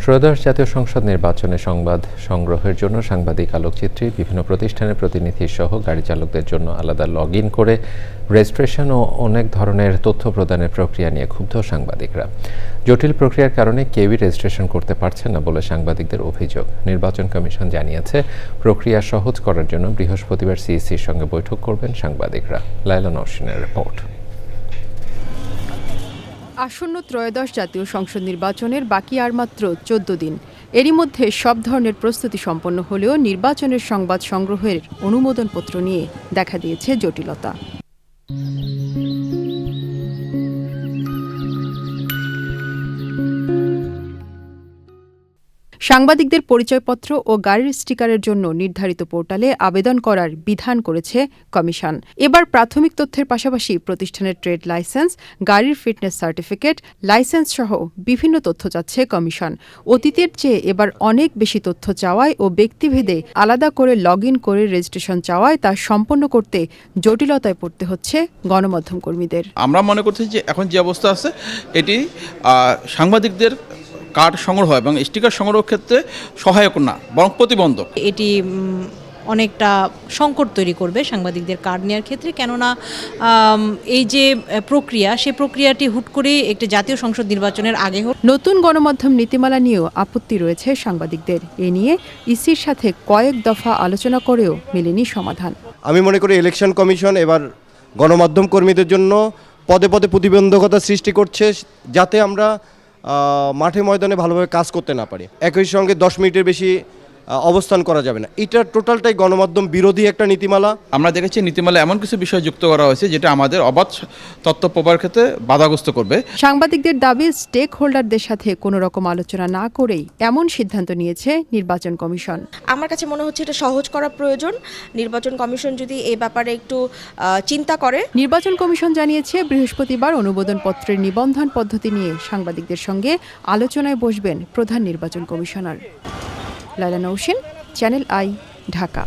ত্রয়োদশ জাতীয় সংসদ নির্বাচনে সংবাদ সংগ্রহের জন্য সাংবাদিক আলোকচিত্রী বিভিন্ন প্রতিষ্ঠানের প্রতিনিধি সহ গাড়ি চালকদের জন্য আলাদা লগ ইন করে রেজিস্ট্রেশন ও অনেক ধরনের তথ্য প্রদানের প্রক্রিয়া নিয়ে ক্ষুব্ধ সাংবাদিকরা। জটিল প্রক্রিয়ার কারণে কেউই রেজিস্ট্রেশন করতে পারছে না বলে সাংবাদিকদের অভিযোগ। নির্বাচন কমিশন জানিয়েছে, প্রক্রিয়া সহজ করার জন্য বৃহস্পতিবার সিইসির সঙ্গে বৈঠক করবেন সাংবাদিকরা। লায়লা নওশিনের রিপোর্ট। আসন্ন ত্রয়োদশ জাতীয় সংসদ নির্বাচনের বাকি আর মাত্র 14 দিন। এরই মধ্যে সব ধরনের প্রস্তুতি সম্পন্ন হলেও নির্বাচনের সংবাদ সংগ্রহের অনুমোদনপত্র নিয়ে দেখা দিয়েছে জটিলতা। সাংবাদিকদের পরিচয়পত্র ও গাড়ির স্টিকারের জন্য নির্ধারিত পোর্টালে আবেদন করার বিধান করেছে কমিশন। এবার প্রাথমিক তথ্যের পাশাপাশি প্রতিষ্ঠানের ট্রেড লাইসেন্স, গাড়ির ফিটনেস সার্টিফিকেট, লাইসেন্স সহ বিভিন্ন তথ্য চাচ্ছে কমিশন। অতীতের চেয়ে এবার অনেক বেশি তথ্য চাওয়ায় ও ব্যক্তিভেদে আলাদা করে লগ ইন করে রেজিস্ট্রেশন চাওয়ায় তা সম্পন্ন করতে জটিলতায় পড়তে হচ্ছে গণমাধ্যম কর্মীদের। আমরা মনে করছি যে এখন যে অবস্থা আছে এটি সাংবাদিকদের কার্ড সংগ্রহ এবং স্টিকার সংগ্রহ ক্ষেত্রে সহায়ক না, বরং প্রতিবন্ধক। এটি অনেকটা সংকট তৈরি করবে সাংবাদিকদের কার্ড নেওয়ার ক্ষেত্রে, কেননা এই যে প্রক্রিয়া, সেই প্রক্রিয়াটি হুট করে একটি জাতীয় সংসদ নির্বাচনের আগে হোক। নতুন গণমাধ্যম নীতিমালা নিয়েও আপত্তি রয়েছে সাংবাদিকদের। এ নিয়ে ইসির সাথে কয়েক দফা আলোচনা করেও মেলেনি সমাধান। আমি মনে করি ইলেকশন কমিশন এবার গণমাধ্যম কর্মীদের জন্য পদে পদে প্রতিবন্ধকতা সৃষ্টি করছে, যাতে আমরা মাঠে ময়দানে ভালোভাবে কাজ করতে না পারি। একই সঙ্গে 10 মিনিটের বেশি অবস্থান করা যাবে না। এটা টোটালটাই গণমাধ্যম বিরোধী একটা নীতিমালা। আমরা দেখেছি নীতিমালা এমন কিছু বিষয় যুক্ত করা হয়েছে যেটা আমাদের অবাধ তথ্য প্রবাহের ক্ষেত্রে বাধাগ্রস্ত করবে। সাংবাদিকদের দাবি, স্টেক হোল্ডারদের সাথে কোনো রকম আলোচনা না করেই এমন সিদ্ধান্ত নিয়েছে নির্বাচন কমিশন। আমার কাছে মনে হচ্ছে এটা সহজ করা প্রয়োজন। নির্বাচন কমিশন যদি এই ব্যাপারে একটু চিন্তা করে। নির্বাচন কমিশন জানিয়েছে, বৃহস্পতিবার অনুমোদনপত্রের নিবন্ধন পদ্ধতি নিয়ে সাংবাদিকদের সঙ্গে আলোচনায় বসবেন প্রধান নির্বাচন commissioner. Laila Nowshin, channel I, Dhaka.